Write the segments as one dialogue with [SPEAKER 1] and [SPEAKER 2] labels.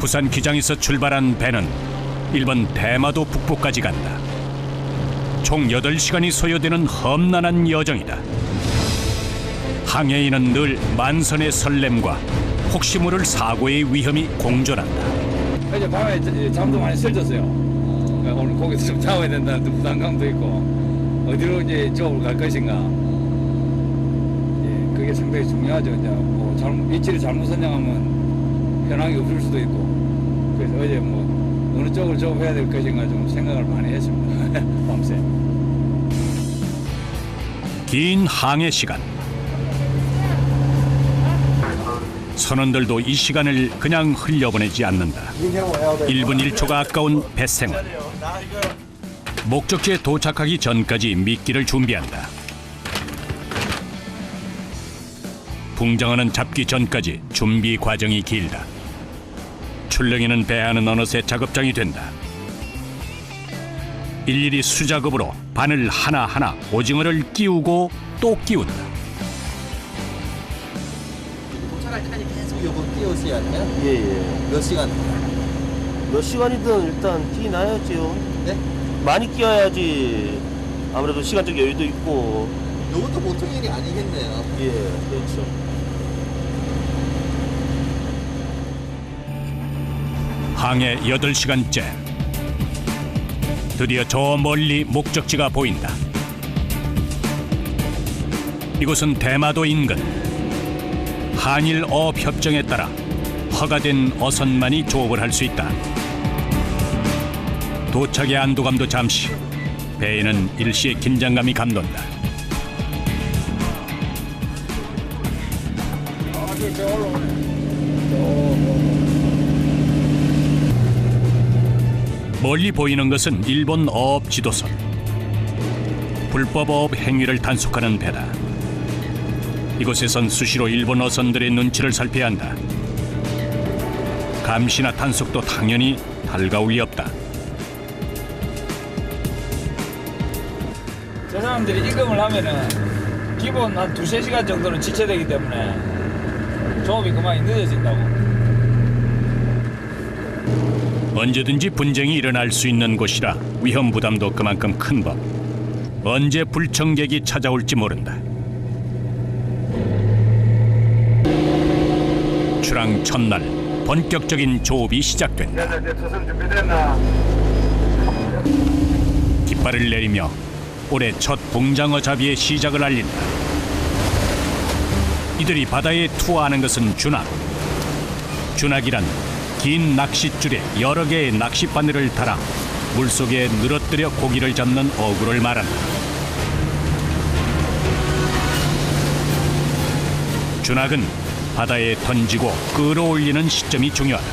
[SPEAKER 1] 부산 기장에서 출발한 배는 일본 대마도 북부까지 간다. 총 8시간이 소요되는 험난한 여정이다. 항해인은 늘 만선의 설렘과 혹시 모를 사고의 위험이 공존한다.
[SPEAKER 2] 이제 밤에 잠도 많이 설쳤어요. 오늘 거기서 좀 자야 된다는 부담감도 있고 어디로 이제 저으로 갈 것인가. 예, 그게 상당히 중요하죠. 이제 뭐 위치를 잘못 선정하면 현황이 없을 수도 있고 그래서 어제 뭐 어느 쪽을 저어야 될 것인가 좀 생각을 많이 했습니다. 밤새.
[SPEAKER 1] 긴 항해 시간. 선원들도 이 시간을 그냥 흘려보내지 않는다. 1분 1초가 아까운 뱃생활. 목적지에 도착하기 전까지 미끼를 준비한다. 붕장어는 잡기 전까지 준비 과정이 길다. 출렁이는 배 안은 어느새 작업장이 된다. 일일이 수작업으로 바늘 하나하나 오징어를 끼우고 또 끼운다.
[SPEAKER 3] 도착할 때까지 계속 요거 끼우셔야 돼요?
[SPEAKER 4] 예예.
[SPEAKER 3] 몇 시간?
[SPEAKER 4] 몇 시간이든 일단 끼나야지요.
[SPEAKER 3] 네?
[SPEAKER 4] 많이 끼어야지. 아무래도 시간적 여유도 있고.
[SPEAKER 3] 요것도 보통 일이 아니겠네요.
[SPEAKER 4] 예, 그렇죠.
[SPEAKER 1] 항해 8시간째. 드디어 저 멀리 목적지가 보인다. 이곳은 대마도 인근. 한일 어업 협정에 따라 허가된 어선만이 조업을 할 수 있다. 도착의 안도감도 잠시, 배에는 일시의 긴장감이 감돈다. 멀리 보이는 것은 일본 어업 지도선. 불법 어업 행위를 단속하는 배다. 이곳에선 수시로 일본 어선들의 눈치를 살펴야 한다. 감시나 단속도 당연히 달가울 리 없다.
[SPEAKER 2] 저 사람들이 입금을 하면은 기본 한 2-3시간 정도는 지체되기 때문에 조업이 그만이 늦어진다고.
[SPEAKER 1] 언제든지 분쟁이 일어날 수 있는 곳이라 위험 부담도 그만큼 큰 법. 언제 불청객이 찾아올지 모른다. 출항 첫날 본격적인 조업이 시작된다. 깃발을 내리며 올해 첫 붕장어 잡이의 시작을 알린다. 이들이 바다에 투하하는 것은 주낙. 주낙이란 긴 낚싯줄에 여러 개의 낚싯바늘을 달아 물속에 늘어뜨려 고기를 잡는 어구를 말한다. 주낙은 바다에 던지고 끌어올리는 시점이 중요하다.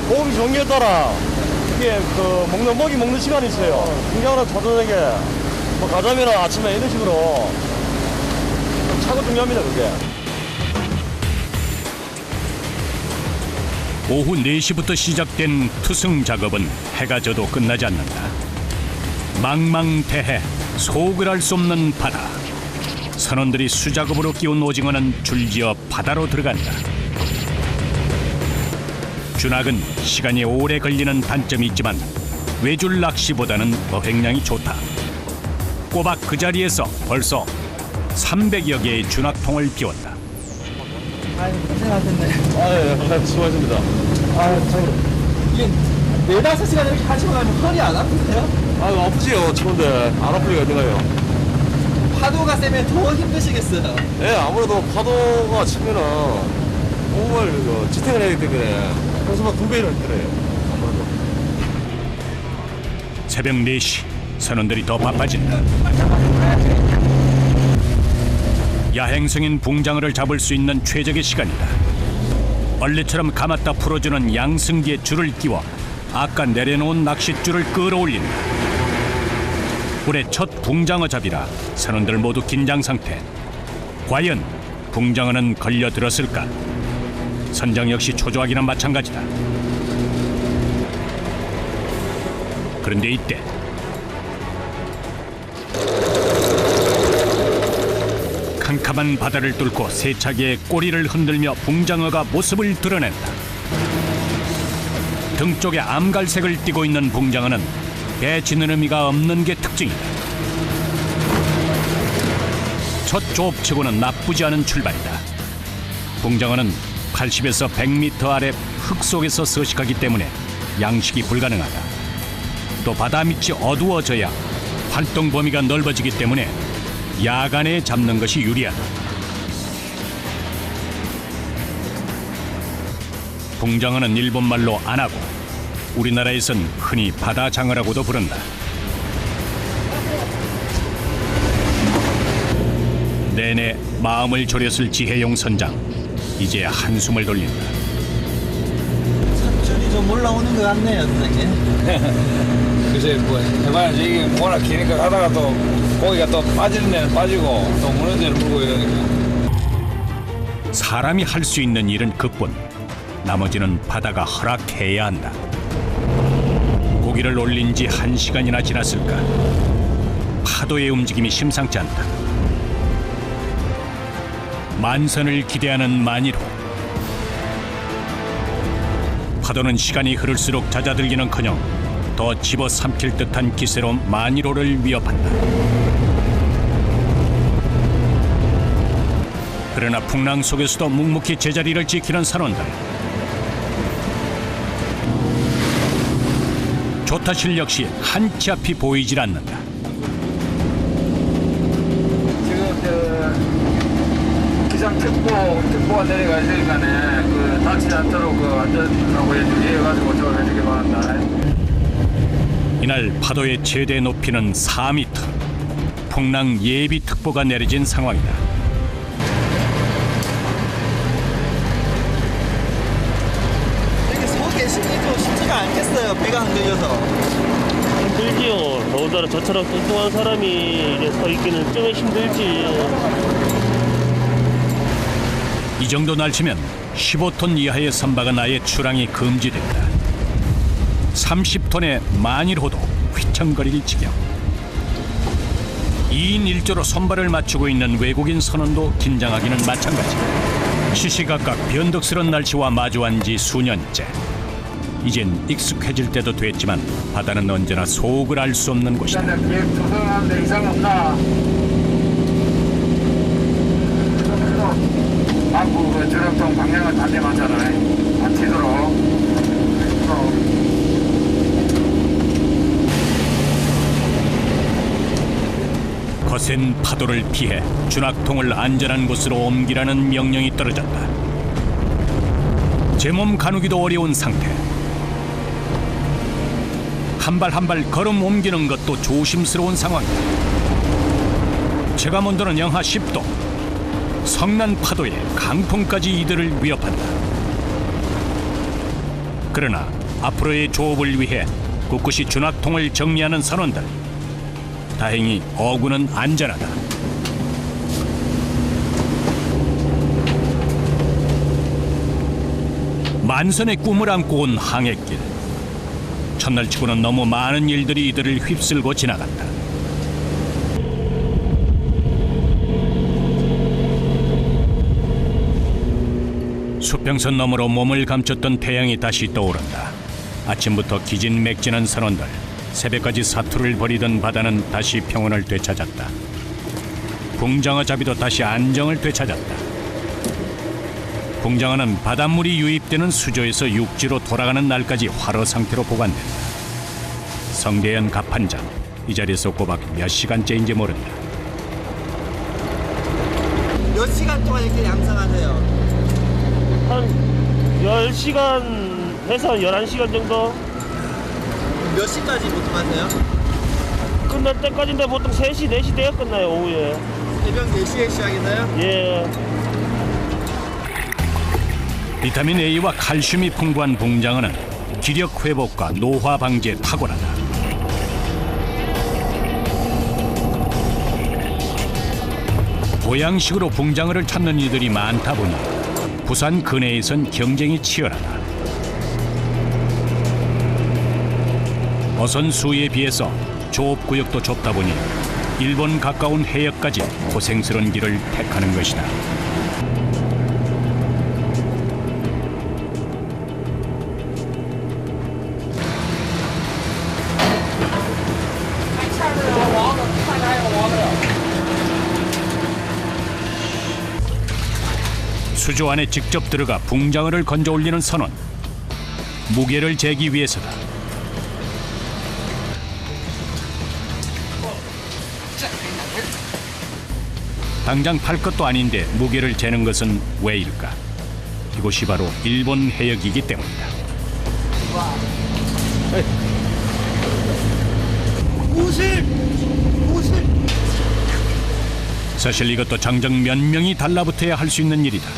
[SPEAKER 4] 고기 종류에 따라 이게 먹는 시간이 있어요. 중요한 저녁에 뭐 가자미나 아침에 이런 식으로 차고 중요합니다, 그게.
[SPEAKER 1] 오후 4시부터 시작된 투승 작업은 해가 져도 끝나지 않는다. 망망대해, 속을 알 수 없는 바다. 선원들이 수작업으로 끼운 오징어는 줄지어 바다로 들어간다. 주낙은 시간이 오래 걸리는 단점이 있지만 외줄 낚시보다는 어획량이 좋다. 꼬박 그 자리에서 벌써 300여 개의 주낙통을 비웠다.
[SPEAKER 3] 아유, 고생하셨네.
[SPEAKER 4] 예, 수고하셨습니다.
[SPEAKER 3] 아유, 이게 4-5시간 이렇게 하시고 나면 허리 안 아프세요?
[SPEAKER 4] 아프지요, 추운데. 안 아플 리가 어디가요?
[SPEAKER 3] 파도가 세면 더 힘드시겠어요.
[SPEAKER 4] 예, 아무래도 파도가 치면은 몸을 지탱을 해야 되기 때문에 평소보다 2배는 힘들어요. 아무래도.
[SPEAKER 1] 새벽 4시 선원들이 더 바빠진다. 야행성인 붕장어를 잡을 수 있는 최적의 시간이다. 벌레처럼 감았다 풀어주는 양승기에 줄을 끼워 아까 내려놓은 낚싯줄을 끌어올린다. 올해 첫 붕장어 잡이라 선원들 모두 긴장 상태. 과연 붕장어는 걸려들었을까? 선장 역시 초조하기나 마찬가지다. 그런데 이때 캄캄한 바다를 뚫고 세차게 꼬리를 흔들며 붕장어가 모습을 드러낸다. 등 쪽에 암갈색을 띠고 있는 붕장어는 배 지느러미가 없는 게 특징이다. 첫 조업치고는 나쁘지 않은 출발이다. 붕장어는 80에서 100m 아래 흙 속에서 서식하기 때문에 양식이 불가능하다. 또 바다 밑이 어두워져야 활동 범위가 넓어지기 때문에 야간에 잡는 것이 유리하다. 붕장어는 일본말로 안하고 우리나라에선 흔히 바다장어라고도 부른다. 내내 마음을 졸였을 지혜용 선장, 이제 한숨을 돌린다.
[SPEAKER 3] 산줄이 좀 올라오는 것 같네요, 선생님.
[SPEAKER 2] 글쎄 뭐 해봐야지. 이게 워낙 기니까 하다가 또 고기가 또 빠지는 데는 빠지고 또 무는 데는 물고 이러니까.
[SPEAKER 1] 사람이 할 수 있는 일은 그뿐. 나머지는 바다가 허락해야 한다. 고기를 올린 지 1시간이나 지났을까. 파도의 움직임이 심상치 않다. 만선을 기대하는 만일호. 파도는 시간이 흐를수록 잦아들기는커녕 더 집어삼킬 듯한 기세로 만일호를 위협한다. 그러나 풍랑 속에서도 묵묵히 제자리를 지키는 선원들. 조타실 역시 한 치 앞이 보이질 않는다.
[SPEAKER 2] 지금 기상특보가 내려가 있으니까네 그 다치지 않도록 그 안전하고 해가지고 저 해주기 바란다.
[SPEAKER 1] 이날 파도의 최대 높이는 4m. 풍랑 예비특보가 내려진 상황이다.
[SPEAKER 3] 여기 서 계시기도 쉽지가 않겠어요. 배가 흔들려서.
[SPEAKER 4] 힘들지요. 더군다나 저처럼 뚱뚱한 사람이 이제 서 있기는 좀 힘들지.
[SPEAKER 1] 이 정도 날씨면 15톤 이하의 선박은 아예 출항이 금지된다. 30톤의 만일호도 휘청거릴 지경. 2인 1조로 선발을 맞추고 있는 외국인 선원도 긴장하기는 마찬가지다. 시시각각 변덕스런 날씨와 마주한 지 수년째. 이젠 익숙해질 때도 됐지만 바다는 언제나 속을 알 수 없는 곳이다.
[SPEAKER 2] 계획 조성하는데 이상 없나? 앞으로 그 저녁통 방향을 반대맞잖아. 안 튀도록.
[SPEAKER 1] 거센 파도를 피해 준학통을 안전한 곳으로 옮기라는 명령이 떨어졌다. 제 몸 가누기도 어려운 상태. 한 발 한 발 걸음 옮기는 것도 조심스러운 상황이다. 체감온도는 영하 10도. 성난 파도에 강풍까지 이들을 위협한다. 그러나 앞으로의 조업을 위해 꿋꿋이 준학통을 정리하는 선원들. 다행히 어구는 안전하다. 만선의 꿈을 안고 온 항해길. 첫날치고는 너무 많은 일들이 이들을 휩쓸고 지나간다. 수평선 너머로 몸을 감췄던 태양이 다시 떠오른다. 아침부터 기진맥진한 선원들. 새벽까지 사투를 벌이던 바다는 다시 평온을 되찾았다. 붕장어 잡이도 다시 안정을 되찾았다. 붕장어는 바닷물이 유입되는 수조에서 육지로 돌아가는 날까지 활어 상태로 보관된다. 성대현 갑판장, 이 자리에서 꼬박 몇 시간째인지 모른다.
[SPEAKER 3] 몇 시간 동안 이렇게 양성하세요?
[SPEAKER 4] 한 10시간 해서 11시간 정도?
[SPEAKER 3] 몇 시까지 보통 하세요?
[SPEAKER 4] 끝날 때까지인데 보통 3시, 4시 돼야 끝나요, 오후에.
[SPEAKER 3] 새벽 4시에 시작이나요?
[SPEAKER 4] 예.
[SPEAKER 1] 비타민 A와 칼슘이 풍부한 붕장어는 기력 회복과 노화 방지에 탁월하다. 보양식으로 붕장어를 찾는 이들이 많다 보니 부산 근해에선 경쟁이 치열하다. 어선 수에 비해서 조업 구역도 좁다 보니 일본 가까운 해역까지 고생스러운 길을 택하는 것이다. 수조 안에 직접 들어가 붕장어를 건져 올리는 선원. 무게를 재기 위해서다. 당장 팔 것도 아닌데 무게를 재는 것은 왜일까? 이곳이 바로 일본 해역이기 때문이다. 사실 이것도 장정 몇 명이 달라붙어야 할 수 있는 일이다.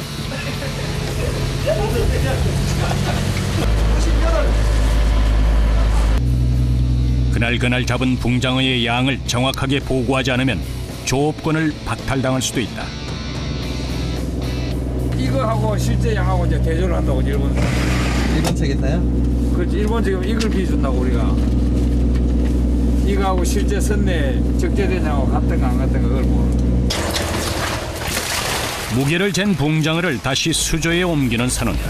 [SPEAKER 1] 그날 잡은 붕장어의 양을 정확하게 보고하지 않으면 조업권을 박탈당할 수도 있다.
[SPEAKER 2] 이거하고 실제 양하고 이제 대조를 한다고 일본.
[SPEAKER 3] 일본 책에서요?
[SPEAKER 2] 그렇지. 일본 지금 이걸 비준다고 우리가. 이거하고 실제 선내 적재대장하고 같은가 안 같은가 그걸 보는.
[SPEAKER 1] 무게를 잰 붕장어를 다시 수조에 옮기는 선원들.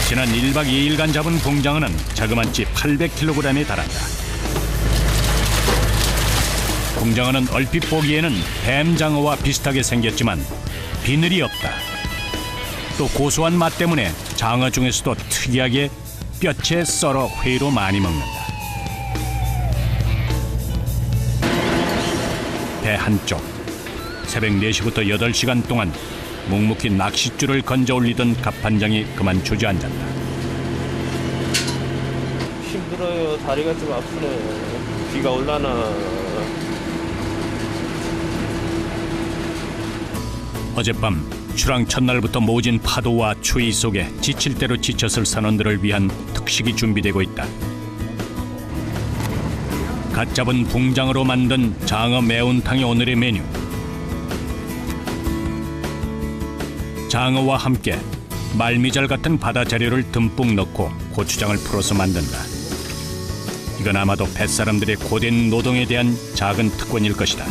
[SPEAKER 1] 지난 1박 2일간 잡은 붕장어는 자그만치 800kg에 달한다. 붕장어는 얼핏 보기에는 뱀장어와 비슷하게 생겼지만 비늘이 없다. 또 고소한 맛 때문에 장어 중에서도 특이하게 뼈채 썰어 회로 많이 먹는다. 배 한쪽, 새벽 4시부터 8시간 동안 묵묵히 낚싯줄을 건져 올리던 갑판장이 그만 주저앉았다.
[SPEAKER 4] 힘들어요. 다리가 좀 아프네. 비가 올라나.
[SPEAKER 1] 어젯밤 출항 첫날부터 모진 파도와 추위 속에 지칠 대로 지쳤을 선원들을 위한 특식이 준비되고 있다. 갓 잡은 붕장어로 만든 장어 매운탕이 오늘의 메뉴. 장어와 함께 말미잘 같은 바다 재료를 듬뿍 넣고 고추장을 풀어서 만든다. 이건 아마도 뱃사람들의 고된 노동에 대한 작은 특권일 것이다.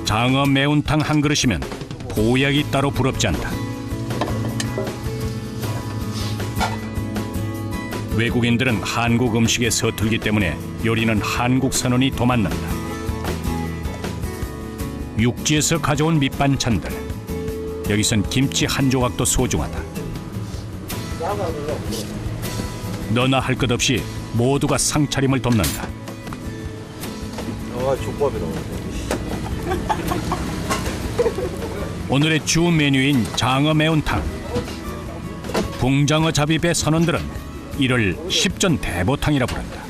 [SPEAKER 1] 장어 매운탕 한 그릇이면 보약이 따로 부럽지 않다. 외국인들은 한국 음식에 서툴기 때문에 요리는 한국 선원이 도맡는다. 육지에서 가져온 밑반찬들. 여기선 김치 한 조각도 소중하다. 너나 할 것 없이 모두가 상차림을 돕는다.
[SPEAKER 4] 족밥이다.
[SPEAKER 1] 오늘의 주 메뉴인 장어 매운탕. 붕장어 잡입의 선원들은 이를 십전 대보탕이라 부른다.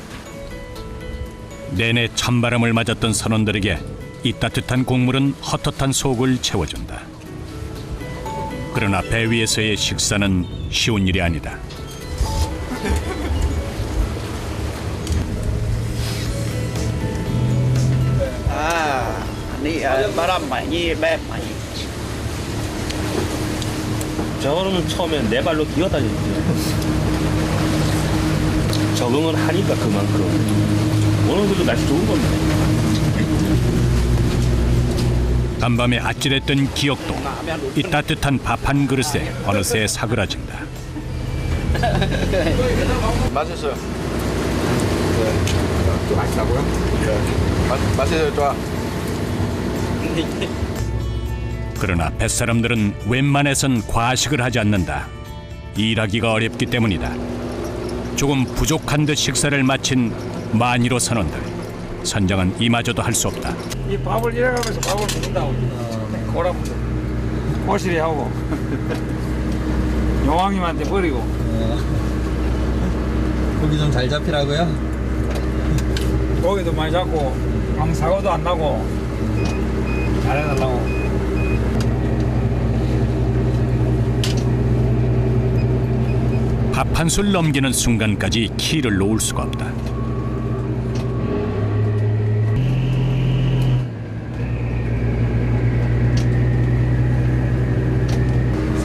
[SPEAKER 1] 내내 찬바람을 맞았던 선원들에게 이 따뜻한 국물은 헛헛한 속을 채워준다. 그러나 배 위에서의 식사는 쉬운 일이 아니다.
[SPEAKER 4] 저거는 처음에 네 발로 기어다녔지. 적응을 하니까 그만큼. 어느 정도 날씨 좋은 겁니다.
[SPEAKER 1] 간밤에 아찔했던 기억도 이 따뜻한 밥 한 그릇에 어느새 사그라진다.
[SPEAKER 5] 맛있어요. 네. 맛있다고요? 네. 맛있어요, 좋아.
[SPEAKER 1] 그러나 뱃사람들은 웬만해선 과식을 하지 않는다. 일하기가 어렵기 때문이다. 조금 부족한 듯 식사를 마친 만이로 선원들. 선장은 이마저도 할 수 없다.
[SPEAKER 2] 이 밥을 잃어가면서 밥을 먹는다고. 고라면서 꼬시리 하고 용왕님한테 버리고.
[SPEAKER 3] 고기 좀 잘 잡히라고요?
[SPEAKER 2] 고기도 많이 잡고 사고도 안 나고 잘해달라고.
[SPEAKER 1] 밥 한 술 넘기는 순간까지 키를 놓을 수가 없다.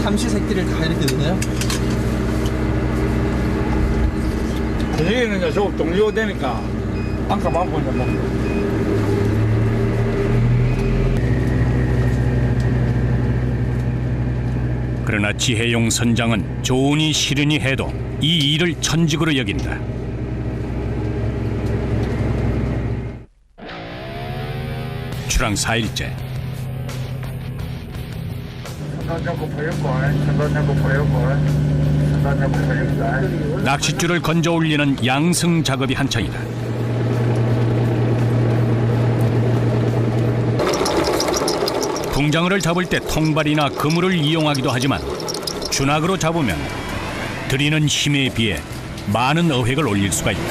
[SPEAKER 3] 삼시세끼를 다 이렇게 드세요?
[SPEAKER 2] 저녁에는 이제 조금 동료되니까 한컵 안 보니까 먹고.
[SPEAKER 1] 그러나 지혜용 선장은 좋으니 싫으니 해도 이 일을 천직으로 여긴다. 출항 4일째. 낚싯줄을 건져 올리는 양승 작업이 한창이다. 붕장어를 잡을 때 통발이나 그물을 이용하기도 하지만 준학으로 잡으면 들이는 힘에 비해 많은 어획을 올릴 수가 있다.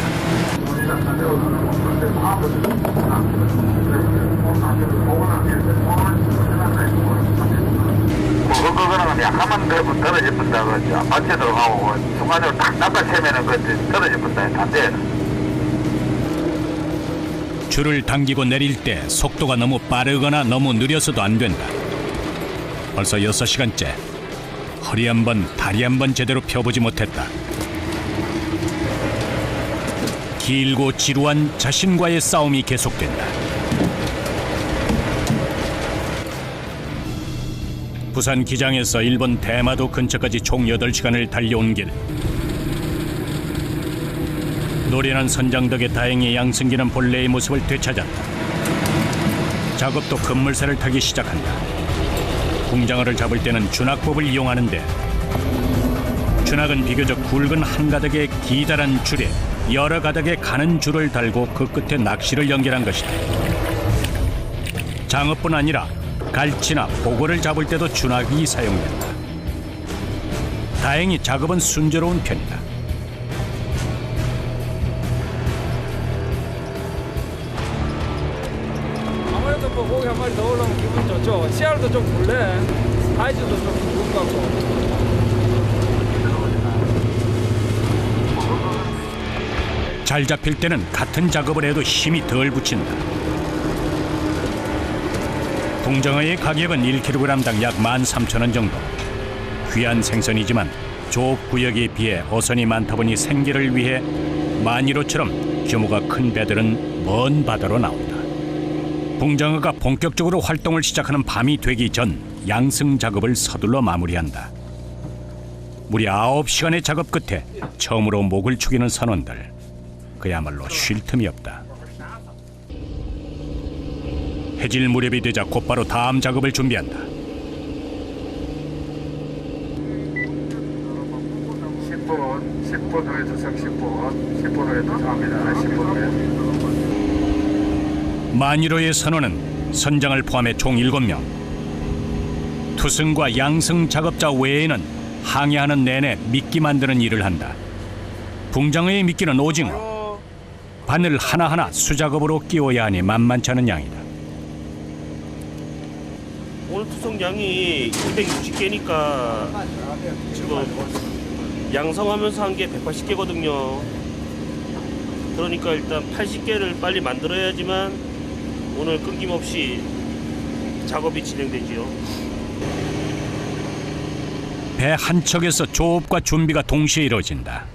[SPEAKER 6] 그거는 약간만 떨어집니다. 그 밭에 들어가고 중간으로 딱 낚아채면은 그 떨어집니다. 안 돼.
[SPEAKER 1] 줄을 당기고 내릴 때 속도가 너무 빠르거나 너무 느려서도 안 된다. 벌써 6시간째 허리 한 번, 다리 한 번 제대로 펴보지 못했다. 길고 지루한 자신과의 싸움이 계속된다. 부산 기장에서 일본 대마도 근처까지 총 8시간을 달려온 길. 노련한 선장 덕에 다행히 양승기는 본래의 모습을 되찾았다. 작업도 급물살을 타기 시작한다. 붕장어를 잡을 때는 준학법을 이용하는데 준학은 비교적 굵은 한 가닥의 기다란 줄에 여러 가닥의 가는 줄을 달고 그 끝에 낚시를 연결한 것이다. 장어뿐 아니라 갈치나 보고를 잡을 때도 준학이 사용된다. 다행히 작업은 순조로운 편이다.
[SPEAKER 2] 아무래도 뭐 고기 한 마리 더 올라오면 기분 좋죠. 씨알도 좀 굴래, 사이즈도 좀 좋은 것 같고.
[SPEAKER 1] 잘 잡힐 때는 같은 작업을 해도 힘이 덜 붙인다. 붕장어의 가격은 1kg당 약 13,000원 정도. 귀한 생선이지만 조업 구역에 비해 어선이 많다 보니 생계를 위해 만이로처럼 규모가 큰 배들은 먼 바다로 나온다. 붕장어가 본격적으로 활동을 시작하는 밤이 되기 전 양승 작업을 서둘러 마무리한다. 무려 9시간의 작업 끝에 처음으로 목을 축이는 선원들. 그야말로 쉴 틈이 없다. 해질 무렵이 되자 곧바로 다음 작업을 준비한다.
[SPEAKER 6] 10분 후에 도착 10분 후에 도착합니다. 10분 후에.
[SPEAKER 1] 만일호의 선원은 선장을 포함해 총 7명. 투승과 양승 작업자 외에는 항해하는 내내 미끼 만드는 일을 한다. 붕장어의 미끼는 오징어. 바늘 하나하나 수작업으로 끼워야 하니 만만치 않은 양이다.
[SPEAKER 4] 오늘 투성량이 260개니까 지금 양성하면서 한 게 180개거든요. 그러니까 일단 80개를 빨리 만들어야지만 오늘 끊김없이 작업이 진행되지요.
[SPEAKER 1] 배 한 척에서 조업과 준비가 동시에 이루어진다.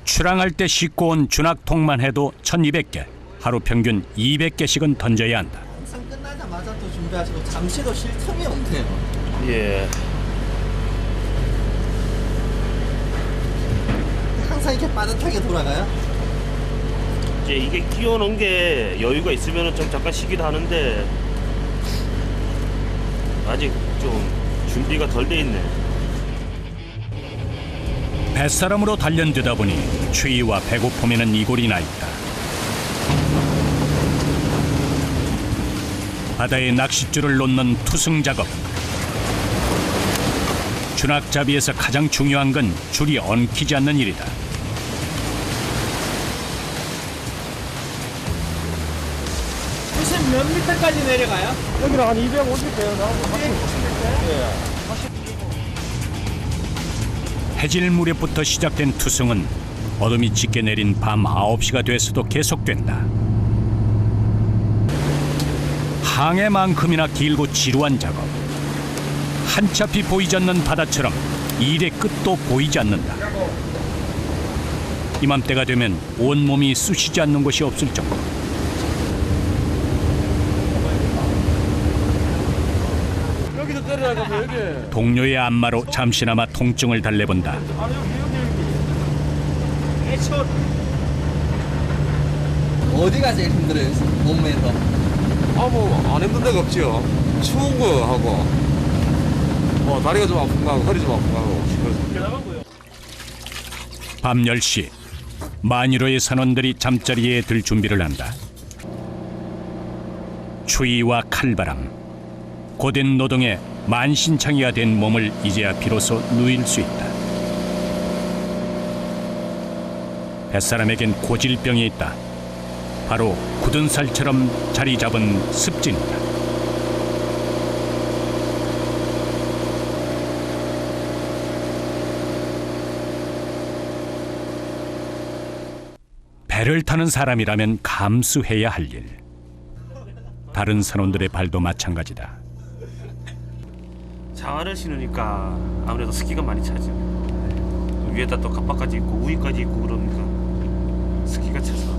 [SPEAKER 1] 출항할 때 싣고 온 준학통만 해도 1200개, 하루 평균 200개씩은 던져야 한다.
[SPEAKER 3] 항상 끝나자마자 또 준비하시고 잠시도 쉴 틈이 없네요.
[SPEAKER 4] 예.
[SPEAKER 3] 항상 이렇게 빠듯하게 돌아가요?
[SPEAKER 4] 이제 이게 끼워놓은 게 여유가 있으면 좀 잠깐 쉬기도 하는데 아직 좀 준비가 덜 돼 있네.
[SPEAKER 1] 뱃사람으로 단련되다 보니 추위와 배고픔에는 이골이 나 있다. 바다에 낚싯줄을 놓는 투승 작업. 준학잡이에서 가장 중요한 건 줄이 엉키지 않는 일이다.
[SPEAKER 3] 무슨 몇 미터까지 내려가요?
[SPEAKER 4] 여기는 한 250개요. 나하고 250개? 예.
[SPEAKER 1] 해질 무렵부터 시작된 투승은 어둠이 짙게 내린 밤 9시가 돼서도 계속된다. 항해만큼이나 길고 지루한 작업. 한치 앞이 보이지 않는 바다처럼 일의 끝도 보이지 않는다. 이맘때가 되면 온몸이 쑤시지 않는 곳이 없을 정도.
[SPEAKER 4] 여기도 자리라니까 여기.
[SPEAKER 1] 동료의 안마로 잠시나마 통증을 달래본다.
[SPEAKER 3] 어디가 제일 힘들어요? 몸매에서.
[SPEAKER 5] 안 힘든 데가 없지요. 추운 거 하고, 다리가 좀 아픈 거 하고, 허리 좀 아픈 거 하고.
[SPEAKER 1] 밤 10시 만유로의 선원들이 잠자리에 들 준비를 한다. 추위와 칼바람, 고된 노동에 만신창이가 된 몸을 이제야 비로소 누일 수 있다. 뱃사람에겐 고질병이 있다. 바로 굳은 살처럼 자리 잡은 습진이다. 배를 타는 사람이라면 감수해야 할 일. 다른 선원들의 발도 마찬가지다.
[SPEAKER 7] 장화를 신으니까 아무래도 습기가 많이 차죠. 위에다 또 갑바까지 입고 우위까지 입고 그러니까 습기가 차서.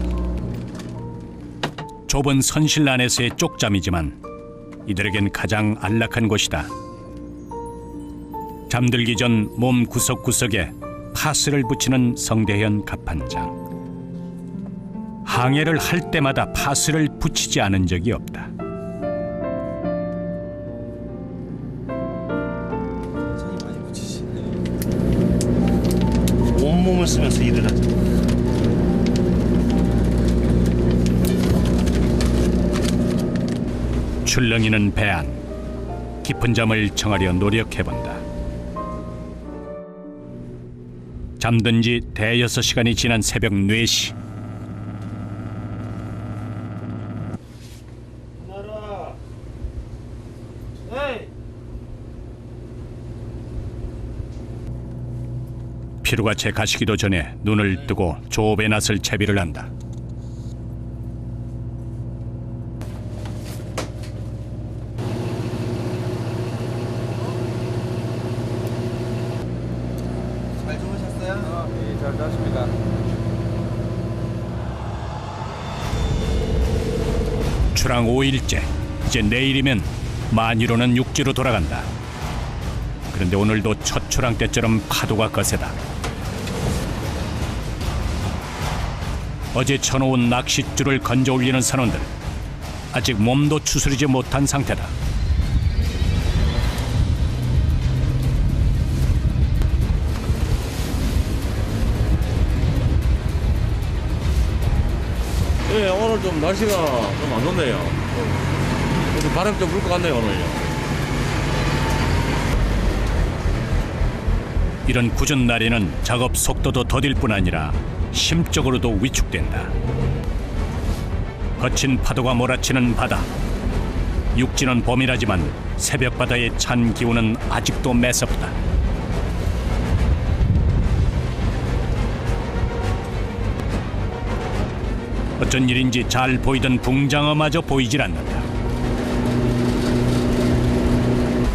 [SPEAKER 1] 좁은 선실 안에서의 쪽잠이지만 이들에겐 가장 안락한 곳이다. 잠들기 전 몸 구석구석에 파스를 붙이는 성대현 갑판장. 항해를 할 때마다 파스를 붙이지 않은 적이 없다.
[SPEAKER 7] 온몸을 쓰면서 일을 하죠.
[SPEAKER 1] 출렁이는 배 안, 깊은 잠을 청하려 노력해본다. 잠든 지 대여섯 시간이 지난 새벽 4시. 피로가 채 가시기도 전에 눈을 뜨고 조업에 나설 채비를 한다.
[SPEAKER 3] 잘 주무셨어요?
[SPEAKER 2] 네, 잘 잤습니다.
[SPEAKER 1] 출항 5일째. 이제 내일이면 만유로는 육지로 돌아간다. 그런데 오늘도 첫 출항 때처럼 파도가 거세다. 어제 쳐놓은 낚싯줄을 건져 올리는 선원들. 아직 몸도 추스리지 못한 상태다.
[SPEAKER 4] 예, 오늘 좀 날씨가 좀 안 좋네요. 그래도 바람 좀 불 것 같네요, 오늘요.
[SPEAKER 1] 이런 궂은 날에는 작업 속도도 더딜 뿐 아니라 심적으로도 위축된다. 거친 파도가 몰아치는 바다. 육지는 봄이라지만 새벽 바다의 찬 기온은 아직도 매섭다. 어쩐 일인지 잘 보이던 붕장어마저 보이질 않는다.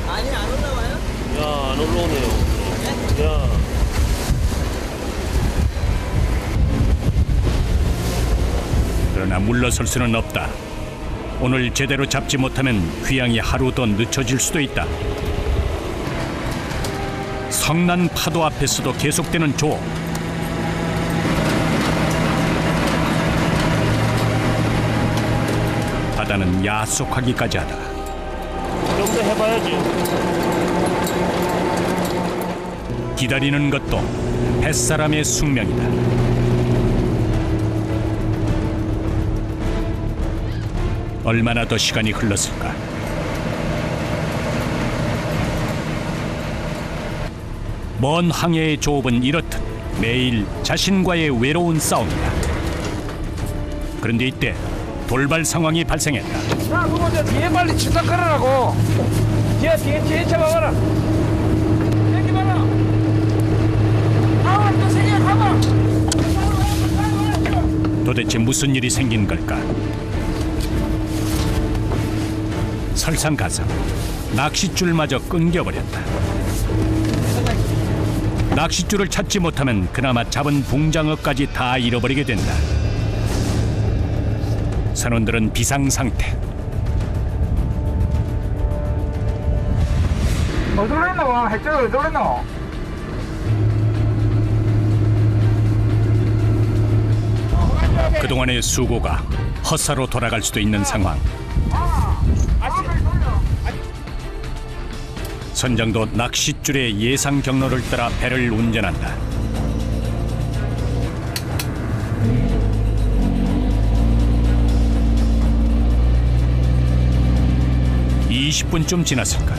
[SPEAKER 3] 아니, 안 올라와요?
[SPEAKER 7] 야, 안 올라오네요. 야.
[SPEAKER 1] 그러나 물러설 수는 없다. 오늘 제대로 잡지 못하면 귀향이 하루 더 늦춰질 수도 있다. 성난 파도 앞에서도 계속되는 조업. 바다는 야속하기까지 하다.
[SPEAKER 7] 좀 더 해봐야지.
[SPEAKER 1] 기다리는 것도 뱃사람의 숙명이다. 얼마나 더 시간이 흘렀을까? 먼 항해의 조업은 이렇듯 매일 자신과의 외로운 싸움이다. 그런데 이때 돌발 상황이 발생했다.
[SPEAKER 2] 자, 그거 저 뒤에 빨리 출석 걸으라고. 뒤에 잡아봐라. 여기 봐라. 아, 또 세계 가봐.
[SPEAKER 1] 도대체 무슨 일이 생긴 걸까? 설상가상 낚싯줄마저 끊겨버렸다. 낚싯줄을 찾지 못하면 그나마 잡은 붕장어까지 다 잃어버리게 된다. 선원들은 비상상태.
[SPEAKER 2] 어디로 했노? 핵적을 어디로 했노?
[SPEAKER 1] 그동안의 수고가 헛사로 돌아갈 수도 있는 상황. 선장도 낚싯줄의 예상 경로를 따라 배를 운전한다. (20분쯤) 지났을까.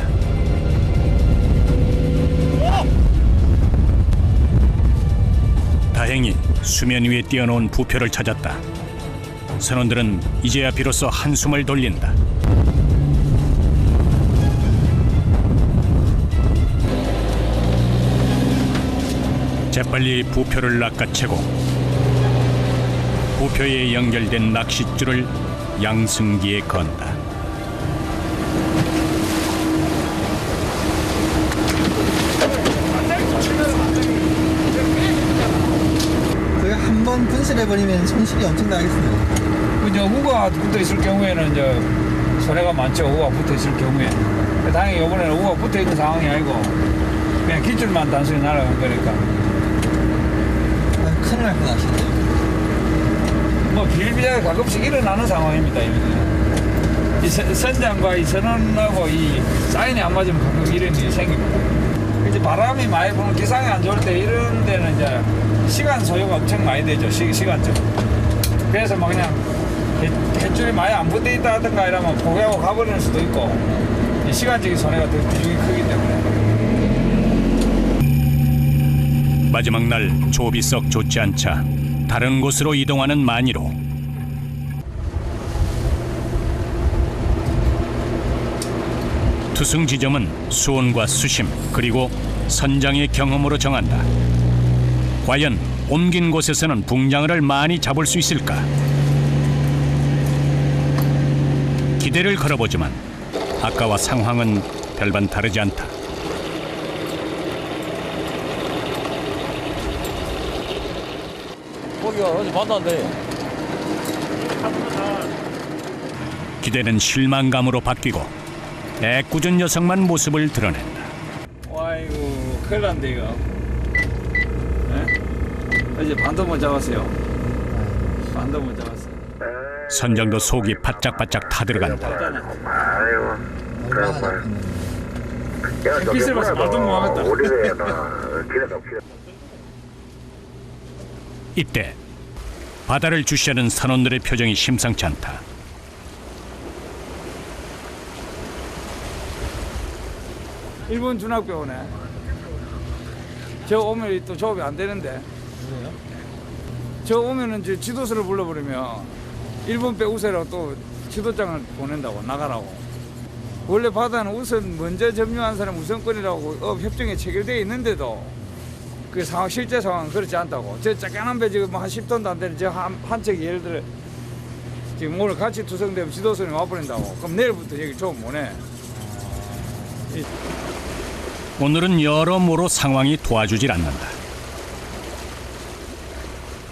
[SPEAKER 1] 다행히 수면 위에 띄어놓은 부표를 찾았다. 선원들은 이제야 비로소 한숨을 돌린다. 재빨리 부표를 낚아채고 부표에 연결된 낚싯줄을 양승기에 건다.
[SPEAKER 3] 그게 한 번 분실해버리면 손실이 엄청나겠습니다.
[SPEAKER 2] 이제 우가 붙어 있을 경우에는 이제 손해가 많죠. 우가 붙어 있을 경우에. 다행히 이번에는 우가 붙어 있는 상황이 아니고 그냥 기줄만 단순히 날아간 거니까.
[SPEAKER 3] 큰일 날 뻔하시네요.
[SPEAKER 2] 뭐 비일비재하게 가끔씩 일어나는 상황입니다. 이 선장과 이 선원하고 이 사인이 안 맞으면 가끔 이런 일이 생깁니다. 이제 바람이 많이 부는 기상이 안 좋을 때 이런 데는 이제 시간 소요가 엄청 많이 되죠. 시간적. 그래서 막 그냥 햇줄이 많이 안 붙어 있다 하든가 이러면 포기하고 가버리는 수도 있고 이 시간적인 손해가 더 비중이 크기 때문에.
[SPEAKER 1] 마지막 날 조업이 썩 좋지 않자 다른 곳으로 이동하는 만이로. 투승 지점은 수온과 수심 그리고 선장의 경험으로 정한다. 과연 옮긴 곳에서는 붕장어를 많이 잡을 수 있을까? 기대를 걸어보지만 아까와 상황은 별반 다르지 않다.
[SPEAKER 4] 거기가 어디 만났는데.
[SPEAKER 1] 기대는 실망감으로 바뀌고 애꿎은 녀석만 모습을 드러낸다.
[SPEAKER 2] 아이고 큰일 났네 이거. 네? 이제 반도 못 잡았어요. 반도 못 잡았어요.
[SPEAKER 1] 선장도 속이 바짝바짝 타들어간다.
[SPEAKER 6] 아이고.
[SPEAKER 2] 햇빛을 봐서 말도 못 하겠다.
[SPEAKER 1] 이때 바다를 주시하는 선원들의 표정이 심상치 않다.
[SPEAKER 2] 일본 준학교 오네. 저 오면 또 조업이 안 되는데. 저 오면은 이제 지도서를 불러버리면 일본 배 우세라고 또 지도장을 보낸다고 나가라고. 원래 바다는 우선 먼저 점유한 사람 우선권이라고 업 협정에 체결되어 있는데도 그 상황 실제 상황은 그렇지 않다고. 저 작은 배 지금 한 10톤도 안 되는 저 한 척이 예를 들어 지금 오늘 같이 투성되면 지도선이 와버린다고. 그럼 내일부터 여기 조업 못 해.
[SPEAKER 1] 오늘은 여러모로 상황이 도와주질 않는다.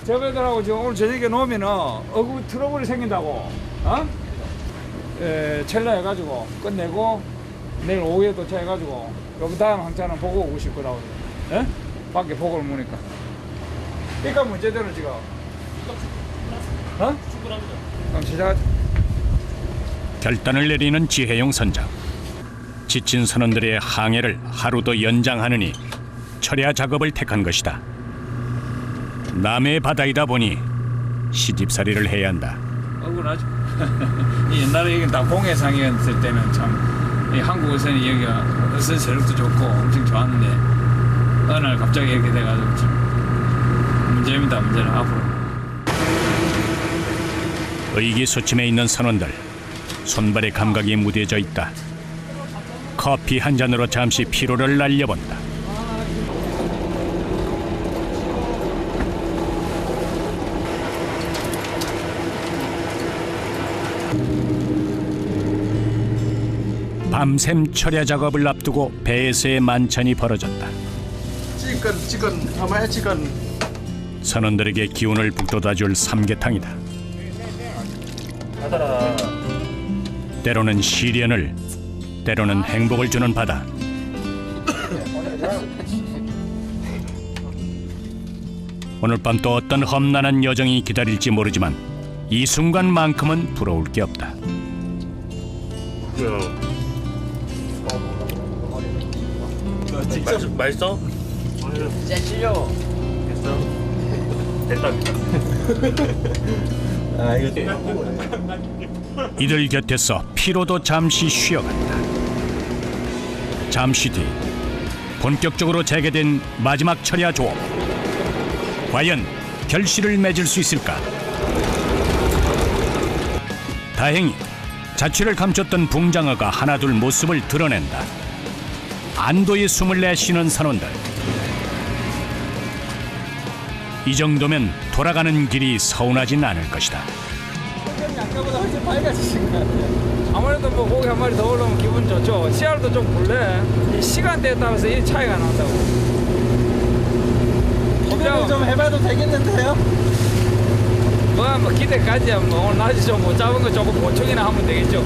[SPEAKER 2] 저 배들하고 지금 오늘 저녁에 놓으면은 어구 트러블이 생긴다고. 어? 첼라 해가지고 끝내고 내일 오후에 도착해가지고 여기 다음 항차는 보고 오고 싶을 거라고. 예? 밖에 보고를 보니까. 그러니까 문제대로 지금. 어? 충분합니다. 그럼 시작하자.
[SPEAKER 1] 결단을 내리는 지혜용 선장. 지친 선원들의 항해를 하루 더 연장하느니 철야 작업을 택한 것이다. 남의 바다이다 보니 시집살이를 해야 한다.
[SPEAKER 2] 억울하죠. 이 옛날에 여기 다 봉해상이었을 때는 참 이 한국에서는 여기가 어선 세력도 좋고 엄청 좋았는데 어느 날 갑자기 이렇게 돼가지고 참 문제입니다. 문제는 앞으로.
[SPEAKER 1] 의기소침해 있는 선원들. 손발의 감각이 무뎌져 있다. 커피 한 잔으로 잠시 피로를 날려본다. 밤샘 철야 작업을 앞두고 배에서의 만찬이 벌어졌다.
[SPEAKER 4] 찌끈 가만히 찌끈.
[SPEAKER 1] 선원들에게 기운을 북돋아줄 삼계탕이다. 때로는 시련을, 때로는 행복을 주는 바다. 오늘 밤 또 어떤 험난한 여정이 기다릴지 모르지만 이 순간만큼은 부러울 게 없다.
[SPEAKER 7] 진짜 맛있어?
[SPEAKER 3] 진짜 싫어.
[SPEAKER 7] 됐다.
[SPEAKER 3] 아 이거
[SPEAKER 1] 이들 곁에서 피로도 잠시 쉬어간다. 잠시 뒤 본격적으로 재개된 마지막 철야 조업. 과연 결실을 맺을 수 있을까? 다행히 자취를 감췄던 붕장어가 하나둘 모습을 드러낸다. 안도의 숨을 내쉬는 선원들. 이 정도면 돌아가는 길이 서운하진 않을 것이다.
[SPEAKER 3] 아까보다 훨씬 밝아지신 것 같아요.
[SPEAKER 2] 아무래도 뭐 고기 한 마리 더 올라오면 기분 좋죠. 씨알도 좀 굴래. 이 시간대에 따라서 이 차이가 난다고.
[SPEAKER 3] 기대를 좀 해봐도 되겠는데요?
[SPEAKER 2] 뭐 기대까지야. 뭐 오늘 낮에 좀 못 잡은 거 조금 보충이나 하면 되겠죠.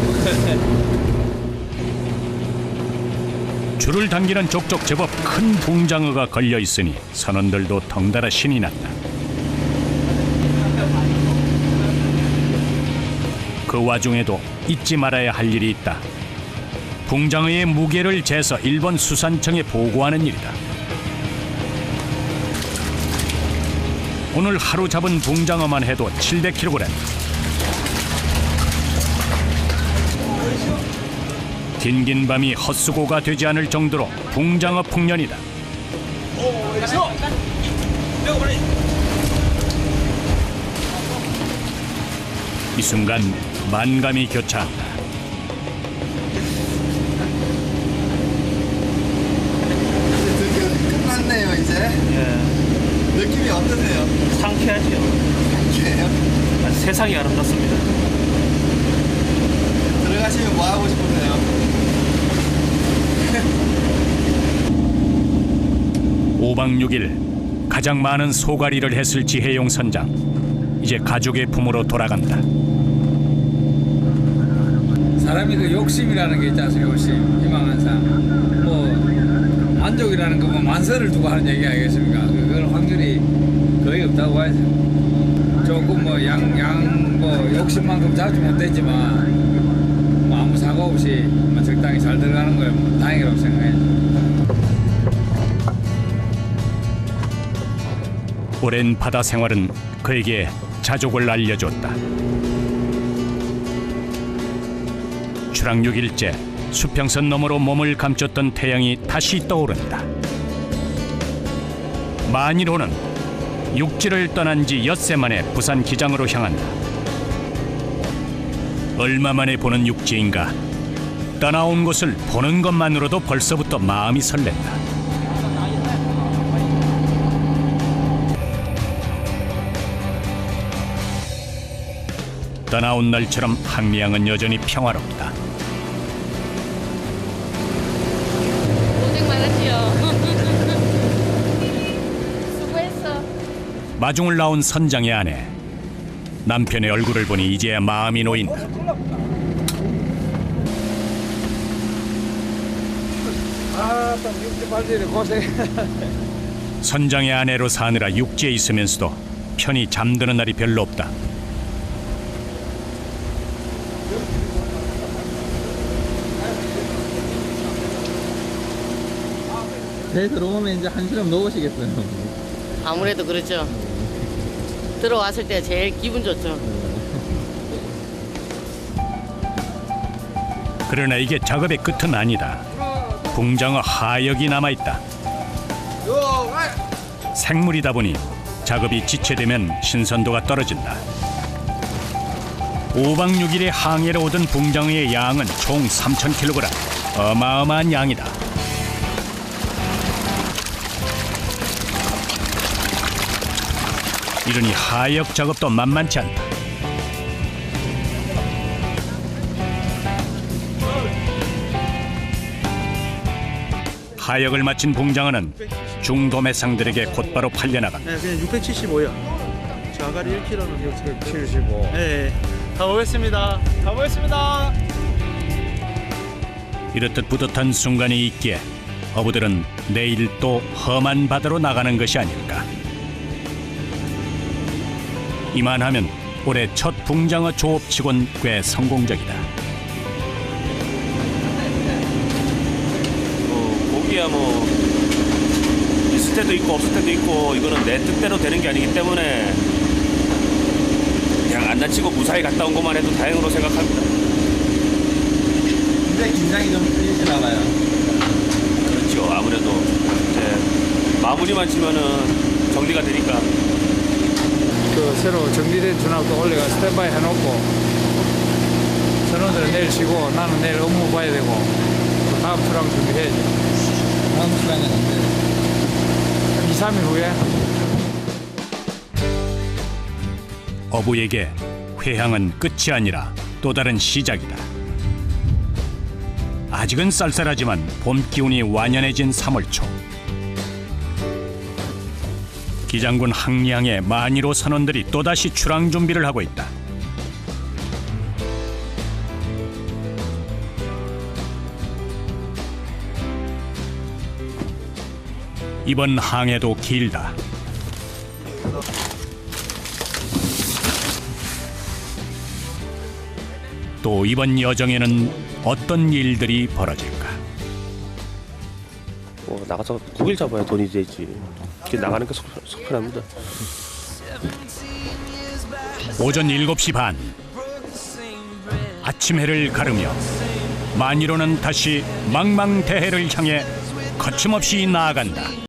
[SPEAKER 1] 줄을 당기는 족족 제법 큰 붕장어가 걸려 있으니 선원들도 덩달아 신이 났다. 그 와중에도 잊지 말아야 할 일이 있다. 붕장어의 무게를 재서 일본 수산청에 보고하는 일이다. 오늘 하루 잡은 붕장어만 해도 700kg. 긴긴 밤이 헛수고가 되지 않을 정도로 붕장어 풍년이다. 이 순간 만감이 교차한다.
[SPEAKER 8] 끝났네요 이제. 느낌이 어떠세요?
[SPEAKER 7] 상쾌하죠.
[SPEAKER 8] 상쾌해요?
[SPEAKER 7] 세상이 아름답습니다.
[SPEAKER 8] 들어가시면 뭐 하고 싶으세요?
[SPEAKER 1] 5박 6일 가장 많은 소가리를 했을 지혜용 선장. 이제 가족의 품으로 돌아간다.
[SPEAKER 2] 사람이 그 욕심이라는 게 있지 않습니까? 욕심, 희망 항상. 뭐 만족이라는 거 뭐 만세를 두고 하는 얘기 아니겠습니까? 그걸 확률이 거의 없다고 봐야죠. 조금 뭐 뭐 욕심만큼 자주 못됐지만 뭐 아무 사고 없이 뭐 적당히 잘 들어가는 거에 뭐 다행이라고 생각해요.
[SPEAKER 1] 오랜 바다 생활은 그에게 자족을 알려줬다. 추락 6일째 수평선 너머로 몸을 감췄던 태양이 다시 떠오른다. 만일호는 육지를 떠난 지 엿새 만에 부산 기장으로 향한다. 얼마 만에 보는 육지인가. 떠나온 곳을 보는 것만으로도 벌써부터 마음이 설렌다. 떠나온 날처럼 항리양은 여전히 평화롭다.
[SPEAKER 9] 고생 많았지요. 수고했어.
[SPEAKER 1] 마중을 나온 선장의 아내. 남편의 얼굴을 보니 이제야 마음이 놓인다.
[SPEAKER 2] 참 육지 발질이 고생.
[SPEAKER 1] 선장의 아내로 사느라 육지에 있으면서도 편히 잠드는 날이 별로 없다.
[SPEAKER 3] 배 들어오면 이제 한시름 놓으시겠어요.
[SPEAKER 9] 아무래도 그렇죠. 들어왔을 때 제일 기분 좋죠.
[SPEAKER 1] 그러나 이게 작업의 끝은 아니다. 붕장어 하역이 남아있다. 생물이다 보니 작업이 지체되면 신선도가 떨어진다. 5박 6일의 항해로 오던 붕장어의 양은 총 3,000kg. 어마어마한 양이다. 이러니 하역 작업도 만만치 않다. 하역을 마친 붕장어는 중도매상들에게 곧바로 팔려나간다.
[SPEAKER 3] 네, 그냥 675요. 자갈이 1kg는
[SPEAKER 2] 675.
[SPEAKER 3] 네, 가보겠습니다. 가보겠습니다.
[SPEAKER 1] 이렇듯 뿌듯한 순간이 있기에 어부들은 내일 또 험한 바다로 나가는 것이 아닐까. 이만하면 올해 첫 붕장어 조업치곤 꽤 성공적이다.
[SPEAKER 7] 고기야 뭐 있을 때도 있고 없을 때도 있고 이거는 내 뜻대로 되는 게 아니기 때문에 그냥 안 다치고 무사히 갔다 온 것만 해도 다행으로 생각합니다.
[SPEAKER 8] 근데 긴장이 좀 풀리시나 봐요.
[SPEAKER 7] 그렇죠. 아무래도 이제 마무리만 치면은 정리가 되니까.
[SPEAKER 2] 그 새로 정리된 준학도 올려가 스탠바이 해놓고 전원들은 내일 쉬고 나는 내일 업무 봐야 되고 또 다음 출항 준비해야지.
[SPEAKER 8] 다음 시간은 언제?
[SPEAKER 2] 2, 3일 후에.
[SPEAKER 1] 어부에게 회항은 끝이 아니라 또 다른 시작이다. 아직은 쌀쌀하지만 봄 기운이 완연해진 3월 초. 기장군 항리항의 만이로 선원들이 또다시 출항 준비를 하고 있다. 이번 항해도 길다. 또 이번 여정에는 어떤 일들이 벌어질까?
[SPEAKER 7] 나가서 고기를 잡아야 돈이 되지. 나가는 게 속편합니다.
[SPEAKER 1] 오전 7시 반. 아침 해를 가르며 만이로는 다시 망망대해를 향해 거침없이 나아간다.